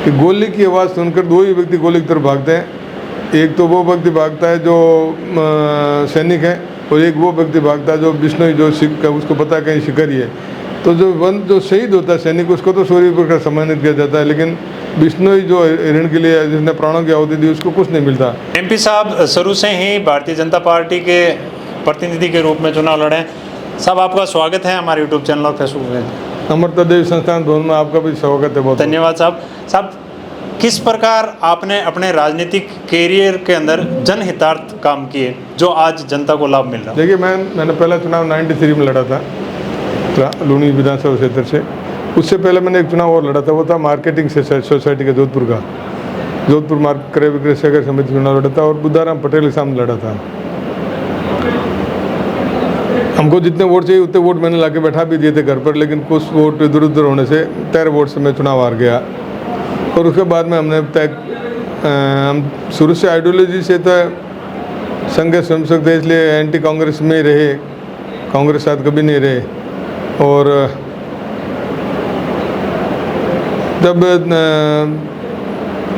कि गोली की आवाज़ सुनकर दो ही व्यक्ति गोली की तरफ भागते हैं। एक तो वो व्यक्ति भागता है जो सैनिक है, और एक वो व्यक्ति भागता है जो बिश्नोई, जो सिख है, उसको पता है कहीं शिकारी है। तो जो शहीद होता है सैनिक, उसको तो शौर्य पुरस्कार सम्मानित किया जाता है, लेकिन बिश्नोई जो ऋण के लिए जिसने प्राणों की आहुति दी, उसको कुछ नहीं मिलता। एमपी साहब शुरू से ही भारतीय जनता पार्टी के प्रतिनिधि के रूप में चुनाव लड़े। साहब आपका स्वागत है हमारे यूट्यूब चैनल और फेसबुक पे। अमृता देवी संस्थान भवन में आपका भी स्वागत है। बहुत धन्यवाद साहब। किस प्रकार आपने अपने राजनीतिक कैरियर के अंदर जनहितार्थ काम किए जो आज जनता को लाभ मिल रहा है? देखिए, मैंने पहला चुनाव 93 में लड़ा था लूनी विधानसभा क्षेत्र से। उससे पहले मैंने एक चुनाव और लड़ा था, वो था मार्केटिंग सोसाइटी का जोधपुर का। जोधपुर क्रय विक्रय सहकारी समिति चुनाव लड़ा था और बुद्धाराम पटेल के सामने लड़ा था। हमको जितने वोट चाहिए उतने वोट मैंने लाके बैठा भी दिए थे घर पर, लेकिन कुछ वोट इधर उधर होने से 13 वोट से मैं चुनाव हार गया। और उसके बाद में हमने हम शुरू से आइडियोलॉजी से तो संघ स्वयंसेवक थे, इसलिए एंटी कांग्रेस में ही रहे, कांग्रेस साथ कभी नहीं रहे। और जब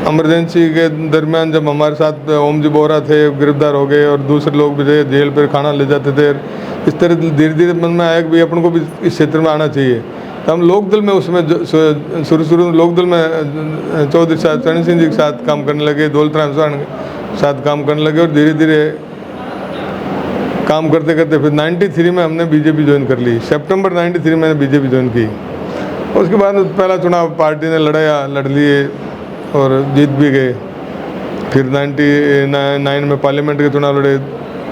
इमरजेंसी के दरमियान जब हमारे साथ ओम जी बोरा थे, गिरफ्तार हो गए, और दूसरे लोग भी थे, जेल पर खाना ले जाते थे। इस तरह धीरे धीरे मन में आया कि भाई अपन को भी इस क्षेत्र में आना चाहिए। तो हम लोकदल में उसमें शुरू में लोकदल में चौधरी साहब चरण सिंह जी के साथ काम करने लगे, दौलत राम चौहान के साथ काम करने लगे, और धीरे धीरे काम करते करते फिर 93 में हमने बीजेपी ज्वाइन कर ली। सितंबर 93 में मैंने बीजेपी ज्वाइन की। उसके बाद पहला चुनाव पार्टी ने लड़ लिए और जीत भी गए। फिर 99 में पार्लियामेंट के चुनाव लड़े,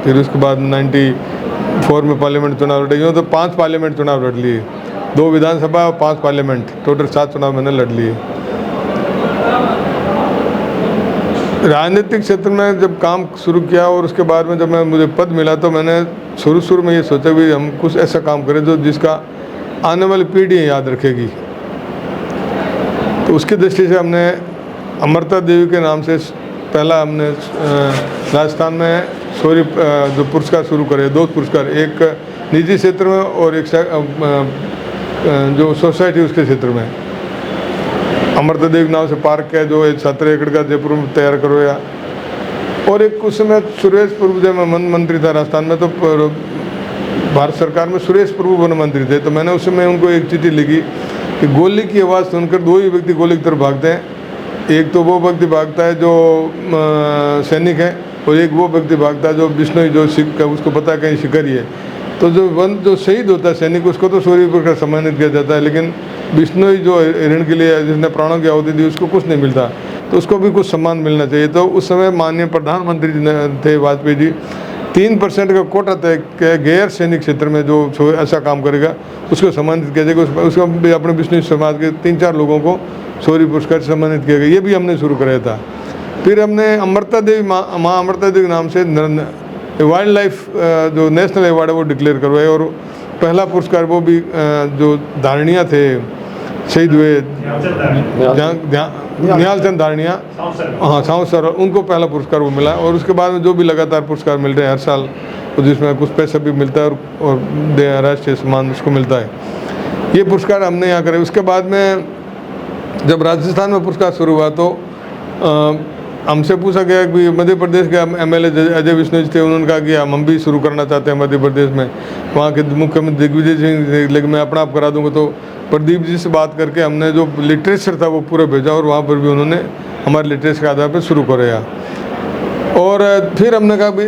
फिर उसके बाद 94 में पार्लियामेंट चुनाव लड़े। यूँ तो 5 पार्लियामेंट चुनाव लड़ लिए, 2 विधानसभा और 5 पार्लियामेंट, टोटल 7 चुनाव मैंने लड़ लिए। राजनीतिक क्षेत्र में जब काम शुरू किया और उसके बाद में जब मुझे पद मिला, तो मैंने शुरू में ये सोचा कि हम कुछ ऐसा काम करें जो जिसका आने वाली पीढ़ी याद रखेगी। तो उसकी दृष्टि से हमने अमृता देवी के नाम से पहला हमने राजस्थान में शौर्य जो पुरस्कार शुरू करे, 2 पुरस्कार, एक निजी क्षेत्र में और एक जो सोसाइटी उसके क्षेत्र में। अमृता देवी नाम से पार्क है जो 17 एकड़ का जयपुर में तैयार करवाया। और एक उस समय सुरेश प्रभु जब मैं वन मंत्री था राजस्थान में, तो भारत सरकार में सुरेश प्रभु वन मंत्री थे। तो मैंने उस समय उनको एक चिट्ठी लिखी कि गोली की आवाज़ सुनकर 2 ही व्यक्ति गोली की तरफ भागते हैं। एक तो वो व्यक्ति भागता है जो सैनिक है, और एक वो व्यक्ति भागता है जो बिश्नोई, जो सिख है, उसको पता है कहीं शिकारी है। तो जो शहीद होता है सैनिक, उसको तो शौर्य पुरस्कार सम्मानित किया जाता है, लेकिन बिश्नोई जो ऋण के लिए जिसने प्राणों की आहुति दी, उसको कुछ नहीं मिलता। तो उसको भी कुछ सम्मान मिलना चाहिए। तो उस समय माननीय प्रधानमंत्री थे वाजपेयी जी, 3% का कोटा तय किया गैर सैनिक क्षेत्र में जो ऐसा काम करेगा उसको सम्मानित किया जाएगा। उसको भी अपने बिश्नोई समाज के 3-4 लोगों को शौर्य पुरस्कार से सम्मानित किया गया। ये भी हमने शुरू कराया था। फिर हमने अमृता देवी माँ अमृता देवी के नाम से वाइल्ड लाइफ जो नेशनल अवार्ड है वो डिक्लेयर करवाए। और पहला पुरस्कार वो भी जो धारणिया थे, शहीद हुए निहाल चंद धारणिया, हाँ साउथ सर, उनको पहला पुरस्कार वो मिला। और उसके बाद में जो भी लगातार पुरस्कार मिल रहे हैं हर साल, तो जिसमें कुछ पैसा भी मिलता है और राष्ट्रीय सम्मान उसको मिलता है। ये पुरस्कार हमने यहाँ करे। उसके बाद में जब राजस्थान में पुरस्कार शुरू हुआ, तो हमसे पूछा गया कि मध्य प्रदेश के MLA अजय विष्णु थे, उन्होंने कहा कि हम भी शुरू करना चाहते हैं मध्य प्रदेश में। वहाँ के मुख्यमंत्री दिग्विजय सिंह, लेकिन मैं अपना आप करा दूंगा। तो प्रदीप जी से बात करके हमने जो लिटरेचर था वो पूरा भेजा, और वहाँ पर भी उन्होंने हमारे लिटरेचर के आधार पर शुरू कराया। और फिर हमने कहा भाई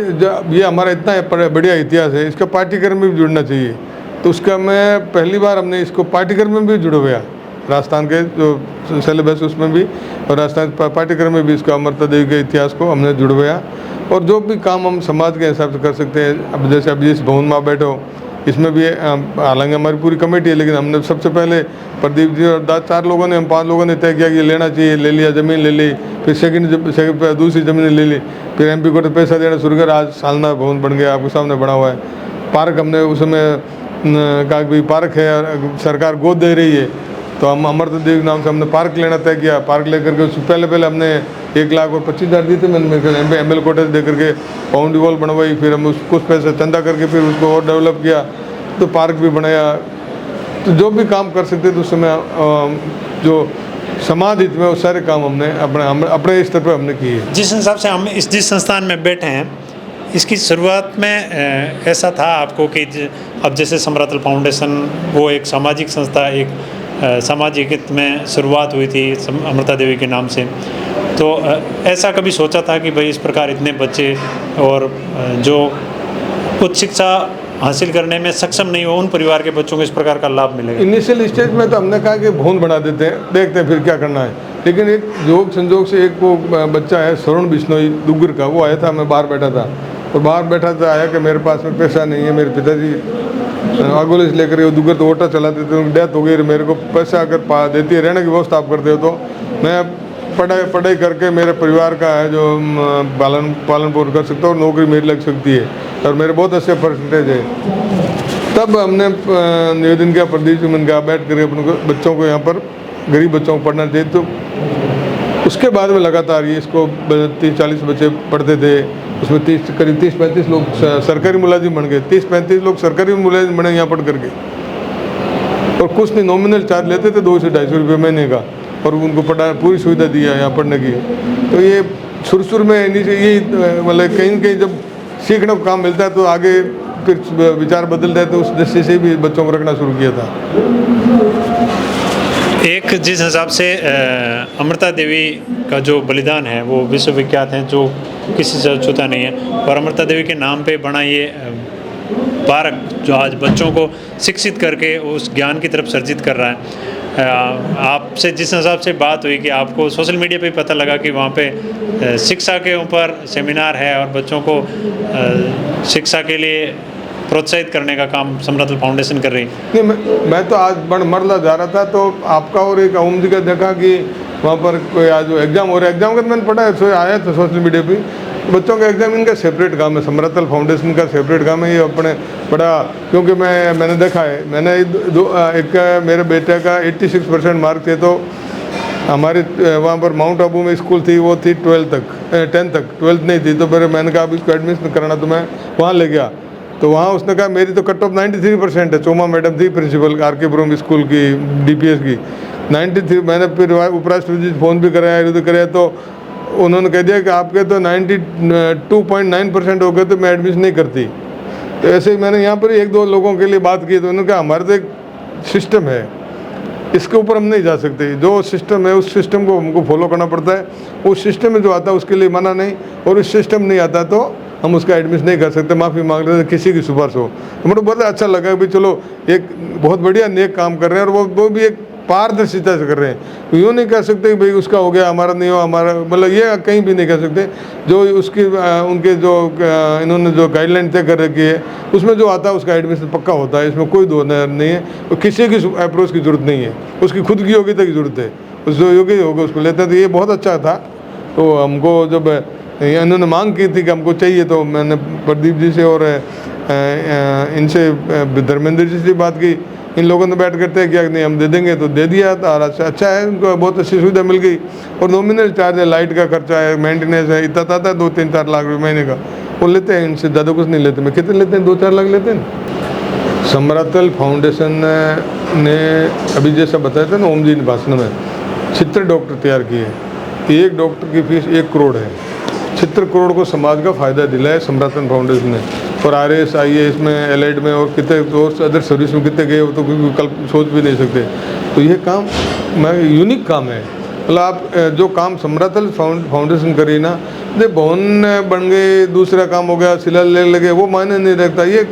ये हमारा इतना बढ़िया इतिहास है, इसका पाठ्यक्रम में भी जुड़ना चाहिए। तो उसका मैं पहली बार हमने इसको पाठ्यक्रम में भी जुड़वाया, राजस्थान के जो सिलेबस उसमें भी, और राजस्थान पाठ्यक्रम में भी इसका अमृता देवी के इतिहास को हमने जुड़वाया। और जो भी काम हम समाज के हिसाब से कर सकते हैं, अब जैसे अभी इस भवन में बैठे हो, इसमें भी हालांकि हमारी पूरी कमेटी है, लेकिन हमने सबसे पहले प्रदीप जी और 4 लोगों ने, हम 5 लोगों ने तय किया कि लेना चाहिए, ले लिया, ज़मीन ले ली। फिर सेकंड दूसरी ज़मीन ले ली। फिर MP को तो पैसा देना शुरू कर, आज सालना भवन बन गया, आपके सामने बना हुआ है। पार्क हमने उसमें कहा कि पार्क है, सरकार गोद दे रही है, तो हम अमृता देवी के नाम से हमने पार्क लेना तय किया। पार्क लेकर के उससे पहले हमने 1,25,000 दिए थे, मैंने ML कोटे दे करके बाउंड्री वॉल बनवाई। फिर हम कुछ पैसा चंदा करके फिर उसको और डेवलप किया, तो पार्क भी बनाया। तो जो भी काम कर सकते थे उस समय जो समाज हित में वो सारे काम हमने अपने स्तर पर हमने किए। जिस हिसाब से हम जिस संस्थान में बैठे हैं, इसकी शुरुआत में ऐसा था आपको कि अब जैसे समरतल फाउंडेशन वो एक सामाजिक संस्था, एक सामाजिक हित में शुरुआत हुई थी अमृता देवी के नाम से, तो ऐसा कभी सोचा था कि भाई इस प्रकार इतने बच्चे और जो उच्च शिक्षा हासिल करने में सक्षम नहीं हो उन परिवार के बच्चों को इस प्रकार का लाभ मिलेगा? इनिशियल स्टेज में तो हमने कहा कि भवन बना देते हैं, देखते हैं फिर क्या करना है। लेकिन एक योग संजोग से एक वो बच्चा है स्वर्ण बिश्नोई दुग्गर का, वो आया था, मैं बाहर बैठा था और बाहर बैठा था, आया कि मेरे पास में पैसा नहीं है, मेरे पिताजी एम्बुलेंस लेकर वो दुग्गर तो ओटा चलाते थे, उनकी डेथ हो गई, मेरे को पैसा अगर देती है, रहने की व्यवस्था आप करते हो तो मैं पढ़ाई करके मेरे परिवार का है जो पालन पोषण कर सकता हूँ और नौकरी मेरी लग सकती है और मेरे बहुत अच्छे परसेंटेज है। तब हमने निवेदन किया प्रदीप जी, मैंने कहा बैठ कर अपने बच्चों को यहाँ पर गरीब बच्चों को पढ़ना चाहिए। तो उसके बाद में लगातार ये इसको 30-40 बच्चे पढ़ते थे, उसमें करीब 30-35 लोग सरकारी मुलाजिम बन गए, 30-35 लोग सरकारी मुलाजिम बने यहाँ पढ़ करके, और कुछ नहीं नॉमिनल चार्ज लेते थे 200 से 250 रुपये महीने का, और उनको पढ़ा पूरी सुविधा दिया यहाँ पढ़ने की। तो ये शुरू में यही मतलब कहीं न कहीं जब सीखने को काम मिलता है तो आगे फिर विचार बदलता है, तो उस दृष्टि से भी बच्चों को रखना शुरू किया था। एक जिस हिसाब से अमृता देवी का जो बलिदान है वो विश्वविख्यात है, जो किसी से छूता नहीं है, और अमृता देवी के नाम पे बना ये पार्क जो आज बच्चों को शिक्षित करके उस ज्ञान की तरफ सर्जित कर रहा है। आपसे जिस हिसाब से बात हुई कि आपको सोशल मीडिया पे पता लगा कि वहाँ पे शिक्षा के ऊपर सेमिनार है और बच्चों को शिक्षा के लिए प्रोत्साहित करने का काम समरतल फाउंडेशन कर रही है। नहीं, मैं तो आज मरला जा रहा था तो आपका और एक ओम जी का देखा कि वहाँ पर कोई आज एग्ज़ाम हो रहा है, एग्ज़ाम का मैंने पढ़ा है, आया था सोशल मीडिया पे, बच्चों का एग्ज़ाम इनका सेपरेट काम है, समरतल फाउंडेशन का सेपरेट काम है। ये अपने बड़ा, क्योंकि मैंने देखा है, मैंने एक मेरे बेटे का 86% मार्क थे, तो हमारे वहाँ पर माउंट आबू में स्कूल थी, वो थी 10 तक 12th नहीं थी, तो फिर मैंने कहा अब इसको एडमिशन कराना, तो मैं वहाँ ले गया। तो वहाँ उसने कहा मेरी तो कट ऑफ 93% है, चोमा मैडम थी प्रिंसिपल RK स्कूल की DPS की 93। मैंने फिर उपराष्ट्रपति जी फ़ोन भी कराया, इधर कराया, तो उन्होंने कह दिया कि आपके तो 92.9% हो गए, तो मैं एडमिशन नहीं करती। तो ऐसे ही मैंने यहाँ पर 1-2 लोगों के लिए बात की, तो उन्होंने कहा हमारे तो एक सिस्टम है, इसके ऊपर हम नहीं जा सकते, जो सिस्टम है उस सिस्टम को हमको फॉलो करना पड़ता है, उस सिस्टम में जो आता है उसके लिए मना नहीं, और उस सिस्टम नहीं आता तो हम उसका एडमिशन नहीं कर सकते, माफ़ी मांग रहे थे किसी की सिफारिश हो। तो मुझे बहुत अच्छा लगा कि चलो एक बहुत बढ़िया नेक काम कर रहे हैं, और वो भी एक पारदर्शिता से कर रहे हैं। तो यूँ नहीं कह सकते कि भाई उसका हो गया हमारा नहीं हो, हमारा मतलब ये कहीं भी नहीं कह सकते। जो उसकी उनके जो इन्होंने जो गाइडलाइन तय कर रखी है उसमें जो आता है उसका एडमिशन पक्का होता है, इसमें कोई दो नहीं है, तो किसी की अप्रोच की ज़रूरत नहीं है, उसकी खुद की योग्यता की ज़रूरत है, उस जो योग्य होगा उसको लेते हैं। तो ये बहुत अच्छा था। तो हमको जब इन्होंने मांग की थी कि हमको चाहिए, तो मैंने प्रदीप जी से और इनसे धर्मेंद्र जी से बात की, इन लोगों ने बैठ कर तय किया कि नहीं हम दे देंगे, तो दे दिया। तो अच्छा है, उनको बहुत अच्छी सुविधा मिल गई, और नॉमिनल चार्ज है, लाइट का खर्चा है, मेंटेनेंस है, इतना आता है 2-3-4 लाख रुपये महीने का, वो लेते हैं, इनसे ज़्यादा कुछ नहीं लेते। मैं कितने लेते हैं? 2-4 लाख लेते हैं। समरतल फाउंडेशन ने अभी जैसा बताया था ना ओम जी ने भाषण में, 76 डॉक्टर तैयार किए, एक डॉक्टर की फीस 1 करोड़ है। 76 करोड़ को समाज का फ़ायदा दिलाया समरतल फाउंडेशन ने, और RS IAS में, एलाइड में, और कितने और अदर सर्विस में कितने गए, तो कल सोच भी नहीं सकते। तो ये काम यूनिक काम है। मतलब आप जो काम समरतल फाउंडेशन करी ना, जब भवन बन गए, दूसरा काम हो गया, शिलालेख लगे, वो मायने नहीं रखता। ये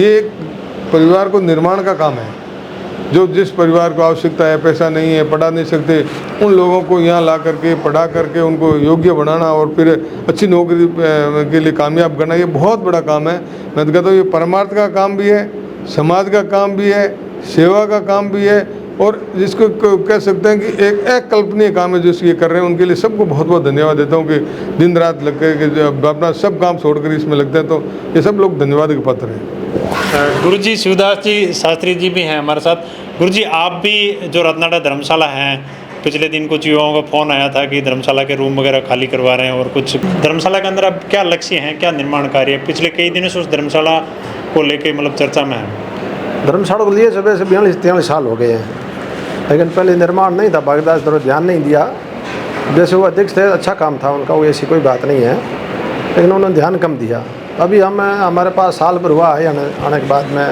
एक परिवार को निर्माण का काम है। जो जिस परिवार को आवश्यकता है, पैसा नहीं है, पढ़ा नहीं सकते, उन लोगों को यहाँ ला करके पढ़ा करके उनको योग्य बनाना और फिर अच्छी नौकरी के लिए कामयाब करना, ये बहुत बड़ा काम है। मैं तो कहता हूँ ये परमार्थ का काम भी है, समाज का काम भी है, सेवा का काम भी है, और जिसको कह सकते हैं कि एक अकल्पनीय काम है जो ये कर रहे हैं। उनके लिए सबको बहुत बहुत धन्यवाद देता हूँ कि दिन रात लग के अपना सब काम छोड़कर इसमें लगते हैं। तो ये सब लोग धन्यवाद के पात्र हैं। गुरुजी शिवदास जी शास्त्री जी भी हैं हमारे साथ। गुरुजी, आप भी जो रत्नाडा धर्मशाला हैं, पिछले दिन कुछ युवाओं का फ़ोन आया था कि धर्मशाला के रूम वगैरह खाली करवा रहे हैं, और कुछ धर्मशाला के अंदर अब क्या लक्ष्य हैं, क्या निर्माण कार्य है? पिछले कई दिनों से उस धर्मशाला को लेके मतलब चर्चा में है। धर्मशाला को लिए सुबह से 42-43 साल हो गए हैं, लेकिन पहले निर्माण नहीं था, भागीदार तरफ ध्यान नहीं दिया। जैसे वो अध्यक्ष थे, अच्छा काम था उनका, वो ऐसी कोई बात नहीं है, लेकिन उन्होंने ध्यान कम दिया। अभी हमारे पास साल भर हुआ है आने के बाद में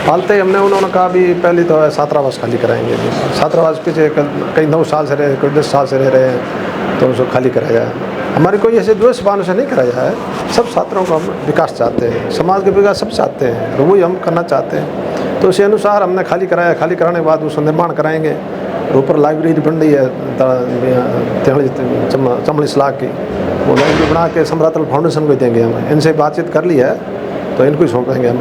पालते ही हमने, उन्होंने कहा भी पहले तो छात्रावास खाली कराएंगे। छात्रावास पीछे कई 9 साल से रहे, कोई 10 साल से रह रहे हैं, तो उसको खाली कराया जाए। हमारी कोई ऐसे द्वेष भावना से नहीं कराया है, सब छात्रों का हम विकास चाहते हैं, समाज के विकास सब चाहते हैं, और वही हम करना चाहते हैं। तो उसी अनुसार हमने खाली कराया। खाली कराने के बाद उसको निर्माण कराएंगे। ऊपर लाइब्रेरी बन रही है 40 लाख की, वो लाइब्रेरी बना के समरातल फाउंडेशन को देंगे। हम इनसे बातचीत कर ली है, तो इनको ही सौंपेंगे हम।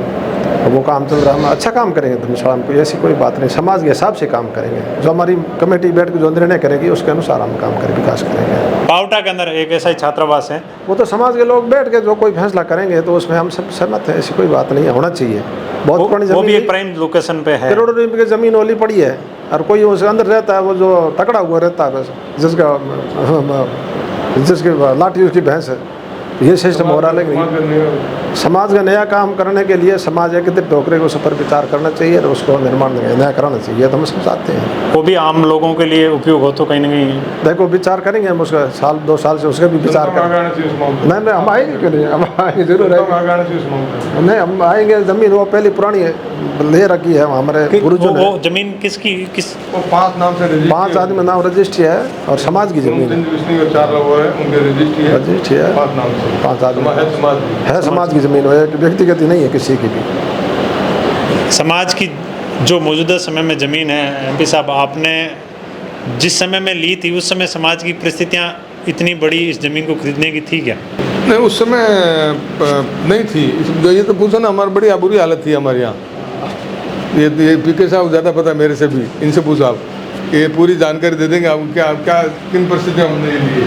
वो काम चल रहा है, हम अच्छा काम करेंगे धर्मशाला में, कोई ऐसी कोई बात नहीं, समाज के हिसाब से काम करेंगे। जो हमारी कमेटी बैठ के जो निर्णय करेगी उसके अनुसार हम काम करें, विकास करेंगे। पावटा के अंदर एक ऐसा ही छात्रावास है, वो तो समाज के लोग बैठ के जो कोई फैसला करेंगे तो उसमें हम सब सहमत हैं, ऐसी कोई बात नहीं है, होना चाहिए। बहुत पुरानी वो भी जमीन, एक प्राइम लोकेशन पे है, करोड़ों रुपये की जमीन ओली पड़ी है, और कोई उसके अंदर रहता है, वो जो तकड़ा हुआ रहता है बस, जिसकी लाठी उसकी भैंस है, ये सिस्टम हो रहा है। लेकिन समाज का नया काम करने के लिए समाज एकत्रित होकर उस पर विचार करना चाहिए और उसको निर्माण नया कराना चाहिए, तो हम समझाते हैं। वो भी आम लोगों के लिए उपयोग हो तो कहीं ना कहीं देखो विचार करेंगे हम, उसका 1-2 साल से उसका भी विचार करेंगे। नहीं हम आएंगे क्यों नहीं, हम आएंगे जरूर आएंगे। नहीं हम आएंगे, जमीन वो पहली पुरानी है, ले रखी है हमारे गुरुजों ने। वो जमीन किसकी, किस 5 नाम से 5 आदमी नाम रजिस्ट्री है, और समाज की जमीन है, रजिस्ट्री है 5 आदमी है, समाज की जमीन है, व्यक्तिगत नहीं है किसी की भी। समाज की जो मौजूदा समय में ज़मीन है, एमपी साहब आपने जिस समय में ली थी उस समय समाज की परिस्थितियाँ इतनी बड़ी इस ज़मीन को खरीदने की थी क्या? नहीं, उस समय नहीं थी। ये तो पूछो ना, हमारी बड़ी बुरी हालत थी हमारे यहाँ। ये पीके साहब ज़्यादा पता मेरे से भी, इनसे पूछो आप, ये पूरी जानकारी दे देंगे आप, क्या क्या किन परिस्थितियों हमने ये ली है।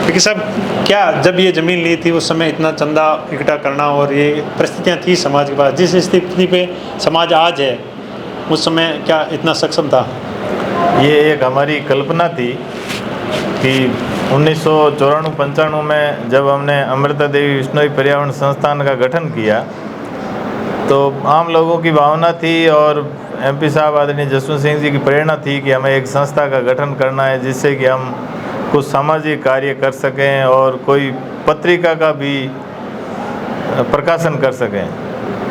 क्योंकि साहब क्या जब ये ज़मीन ली थी उस समय इतना चंदा इकट्ठा करना और ये परिस्थितियाँ थी समाज के पास, जिस स्थिति पे समाज आज है उस समय क्या इतना सक्षम था? ये एक हमारी कल्पना थी कि 1994-95 में जब हमने अमृता देवी विश्नोई पर्यावरण संस्थान का गठन किया, तो आम लोगों की भावना थी और एमपी साहब आदरणीय जसवंत सिंह जी की प्रेरणा थी कि हमें एक संस्था का गठन करना है जिससे कि हम कुछ सामाजिक कार्य कर सकें और कोई पत्रिका का भी प्रकाशन कर सकें।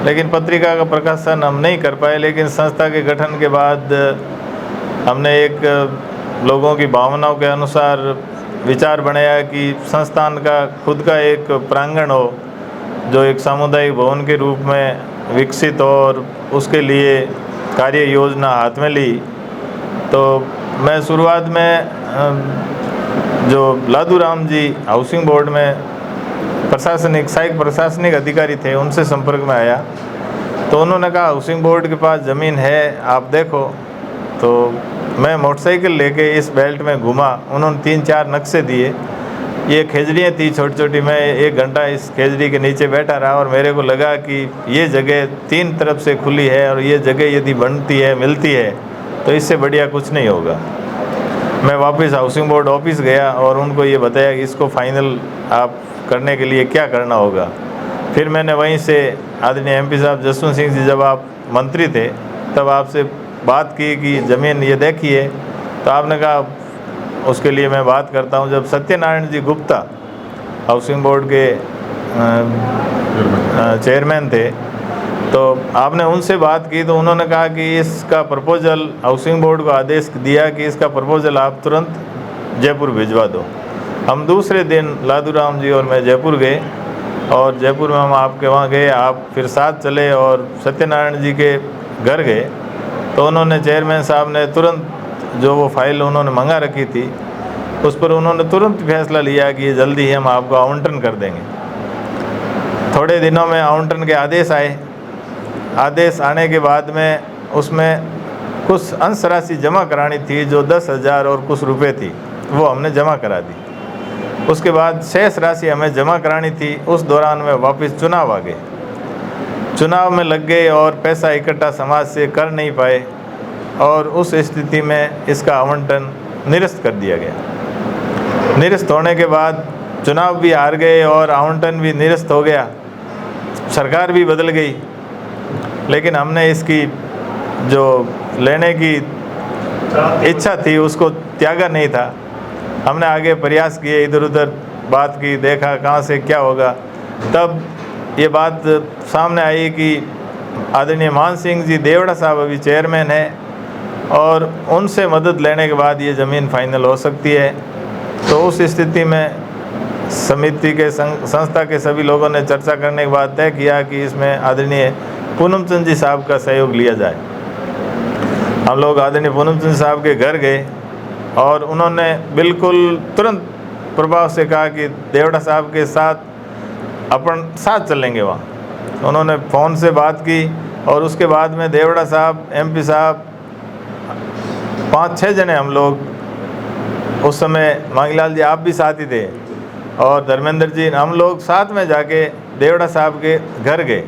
लेकिन पत्रिका का प्रकाशन हम नहीं कर पाए। लेकिन संस्था के गठन के बाद हमने एक लोगों की भावनाओं के अनुसार विचार बनाया कि संस्थान का खुद का एक प्रांगण हो जो एक सामुदायिक भवन के रूप में विकसित हो, और उसके लिए कार्य योजना हाथ में ली। तो मैं शुरुआत में जो लादू राम जी हाउसिंग बोर्ड में सहायक प्रशासनिक अधिकारी थे, उनसे संपर्क में आया, तो उन्होंने कहा हाउसिंग बोर्ड के पास ज़मीन है, आप देखो। तो मैं मोटरसाइकिल लेके इस बेल्ट में घूमा, उन्होंने 3-4 नक्शे दिए। ये खेजड़ियाँ थी छोटी छोटी, मैं 1 घंटा इस खेजड़ी के नीचे बैठा रहा और मेरे को लगा कि ये जगह 3 तरफ से खुली है और ये जगह यदि बनती है, मिलती है, तो इससे बढ़िया कुछ नहीं होगा। मैं वापस हाउसिंग बोर्ड ऑफिस गया और उनको ये बताया कि इसको फाइनल आप करने के लिए क्या करना होगा। फिर मैंने वहीं से आदरणीय एमपी साहब जसवंत सिंह जी, जब आप मंत्री थे तब आपसे बात की कि ज़मीन ये देखिए, तो आपने कहा उसके लिए मैं बात करता हूँ। जब सत्यनारायण जी गुप्ता हाउसिंग बोर्ड के चेयरमैन थे, तो आपने उनसे बात की, तो उन्होंने कहा कि इसका प्रपोज़ल, हाउसिंग बोर्ड को आदेश दिया कि इसका प्रपोज़ल आप तुरंत जयपुर भिजवा दो। हम दूसरे दिन लादू राम जी और मैं जयपुर गए, और जयपुर में हम आपके वहाँ गए, आप फिर साथ चले और सत्यनारायण जी के घर गए। तो उन्होंने, चेयरमैन साहब ने तुरंत जो वो फाइल उन्होंने मंगा रखी थी उस पर उन्होंने तुरंत फैसला लिया कि ये जल्दी ही हम आपको आवंटन कर देंगे। थोड़े दिनों में आवंटन के आदेश आए। आदेश आने के बाद में उसमें कुछ अंश राशि जमा करानी थी जो 10,000 और कुछ रुपए थी, वो हमने जमा करा दी। उसके बाद शेष राशि हमें जमा करानी थी। उस दौरान में वापस चुनाव आ गए, चुनाव में लग गए और पैसा इकट्ठा समाज से कर नहीं पाए, और उस स्थिति में इसका आवंटन निरस्त कर दिया गया। निरस्त होने के बाद चुनाव भी हार गए और आवंटन भी निरस्त हो गया, सरकार भी बदल गई। लेकिन हमने इसकी जो लेने की इच्छा थी उसको त्यागा नहीं था। हमने आगे प्रयास किए, इधर उधर बात की, देखा कहाँ से क्या होगा। तब ये बात सामने आई कि आदरणीय मान सिंह जी देवड़ा साहब अभी चेयरमैन है और उनसे मदद लेने के बाद ये ज़मीन फाइनल हो सकती है। तो उस स्थिति में समिति के संस्था के सभी लोगों ने चर्चा करने के बाद तय किया कि इसमें आदरणीय पूनम चंद जी साहब का सहयोग लिया जाए। हम लोग आदरणीय पूनम चंद साहब के घर गए और उन्होंने बिल्कुल तुरंत प्रभाव से कहा कि देवड़ा साहब के साथ अपन साथ चलेंगे वहाँ। उन्होंने फ़ोन से बात की और उसके बाद में देवड़ा साहब, एमपी साहब, 5-6 जने हम लोग, उस समय मांगीलाल जी आप भी साथ ही थे, और धर्मेंद्र जी, हम लोग साथ में जाके देवड़ा साहब के घर गए।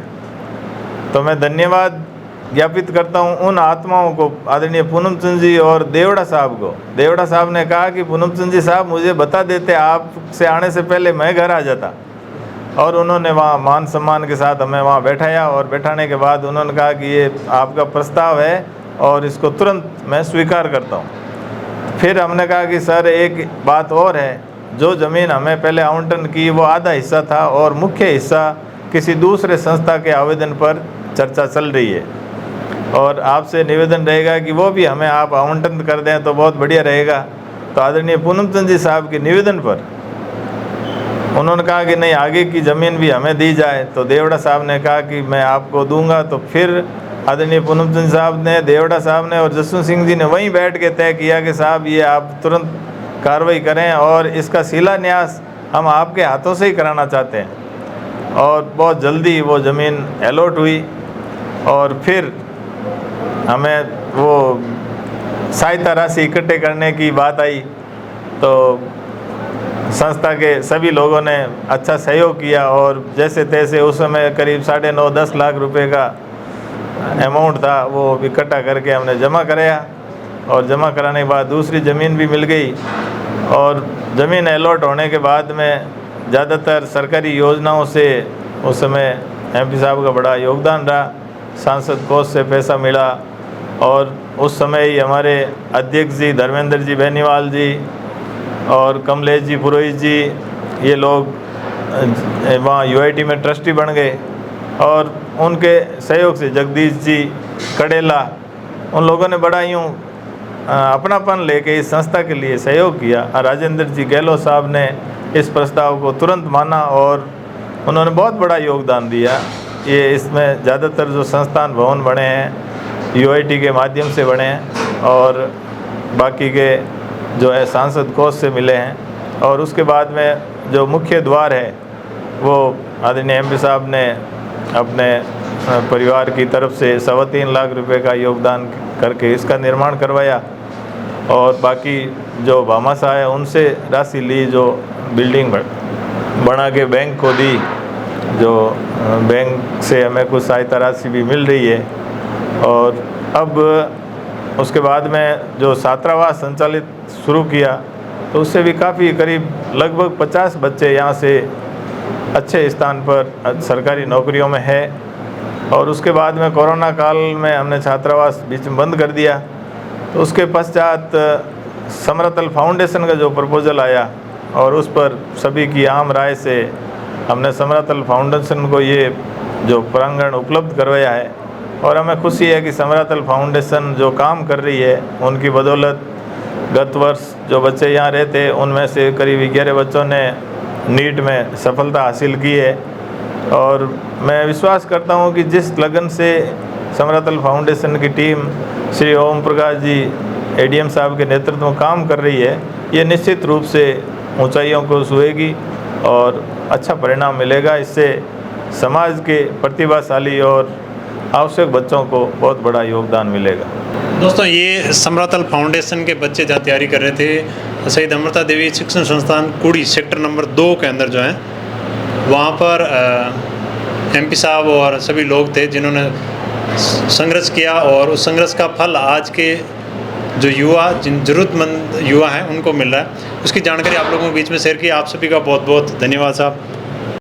तो मैं धन्यवाद ज्ञापित करता हूँ उन आत्माओं को, आदरणीय पूनम चंद जी और देवड़ा साहब को। देवड़ा साहब ने कहा कि पूनम चंद जी साहब मुझे बता देते, आपसे आने से पहले मैं घर आ जाता। और उन्होंने वहाँ मान सम्मान के साथ हमें वहाँ बैठाया और बैठाने के बाद उन्होंने कहा कि ये आपका प्रस्ताव है और इसको तुरंत मैं स्वीकार करता हूँ। फिर हमने कहा कि सर एक बात और है, जो ज़मीन हमें पहले आवंटन की वो आधा हिस्सा था और मुख्य हिस्सा किसी दूसरे संस्था के आवेदन पर चर्चा चल रही है, और आपसे निवेदन रहेगा कि वो भी हमें आप आवंटन कर दें तो बहुत बढ़िया रहेगा। तो आदरणीय पूनम चंद जी साहब के निवेदन पर उन्होंने कहा कि नहीं, आगे की ज़मीन भी हमें दी जाए। तो देवड़ा साहब ने कहा कि मैं आपको दूंगा। तो फिर आदरणीय पूनम चंद साहब ने, देवड़ा साहब ने और जसवंत सिंह जी ने वहीं बैठ के तय किया कि साहब ये आप तुरंत कार्रवाई करें और इसका शिलान्यास हम आपके हाथों से ही कराना चाहते हैं। और बहुत जल्दी वो ज़मीन अलॉट हुई और फिर हमें वो सहायता राशि इकट्ठे करने की बात आई। तो संस्था के सभी लोगों ने अच्छा सहयोग किया और जैसे तैसे उस समय करीब 9.5-10 लाख रुपए का अमाउंट था, वो इकट्ठा करके हमने जमा कराया। और जमा कराने के बाद दूसरी ज़मीन भी मिल गई। और ज़मीन अलॉट होने के बाद में ज़्यादातर सरकारी योजनाओं से उस समय एमपी साहब का बड़ा योगदान रहा, सांसद कोष से पैसा मिला। और उस समय ही हमारे अध्यक्ष जी धर्मेंद्र जी बेनीवाल जी और कमलेश जी पुरोहित जी, ये लोग वहाँ यूआईटी में ट्रस्टी बन गए। और उनके सहयोग से जगदीश जी कड़ेला, उन लोगों ने बड़ा यूँ अपनापन लेके इस संस्था के लिए सहयोग किया। राजेंद्र जी गहलोत साहब ने इस प्रस्ताव को तुरंत माना और उन्होंने बहुत बड़ा योगदान दिया। ये इसमें ज़्यादातर जो संस्थान भवन बने हैं यूआईटी के माध्यम से बने हैं और बाकी के जो है सांसद कोष से मिले हैं। और उसके बाद में जो मुख्य द्वार है वो आदरणीय एमपी साहब ने अपने परिवार की तरफ से 3.25 लाख रुपए का योगदान करके इसका निर्माण करवाया। और बाकी जो भामाशाह है उनसे राशि ली, जो बिल्डिंग बना के बैंक को दी, जो बैंक से हमें कुछ सहायता राशि भी मिल रही है। और अब उसके बाद में जो छात्रावास संचालित शुरू किया तो उससे भी काफ़ी करीब लगभग 50 बच्चे यहाँ से अच्छे स्थान पर सरकारी नौकरियों में है। और उसके बाद में कोरोना काल में हमने छात्रावास बीच में बंद कर दिया। तो उसके पश्चात समरतल फाउंडेशन का जो प्रपोजल आया और उस पर सभी की आम राय से हमने समरतल फाउंडेशन को ये जो प्रांगण उपलब्ध करवाया है। और हमें खुशी है कि समरतल फाउंडेशन जो काम कर रही है उनकी बदौलत गत वर्ष जो बच्चे यहाँ रहते उनमें से करीब 11 बच्चों ने नीट में सफलता हासिल की है। और मैं विश्वास करता हूँ कि जिस लगन से समरतल फाउंडेशन की टीम श्री ओम प्रकाश जी एडीएम साहब के नेतृत्व में काम कर रही है, ये निश्चित रूप से ऊंचाइयों को छुएगी और अच्छा परिणाम मिलेगा। इससे समाज के प्रतिभाशाली और आवश्यक बच्चों को बहुत बड़ा योगदान मिलेगा। दोस्तों, ये समरतल फाउंडेशन के बच्चे जहाँ तैयारी कर रहे थे शहीद अमृता देवी शिक्षण संस्थान कुड़ी सेक्टर नंबर 2 के अंदर जो है, वहाँ पर एमपी साहब और सभी लोग थे जिन्होंने संघर्ष किया और उस संघर्ष का फल आज के जो युवा, जिन ज़रूरतमंद युवा हैं उनको मिल रहा है। उसकी जानकारी आप लोगों के बीच में शेयर की। आप सभी का बहुत बहुत धन्यवाद साहब।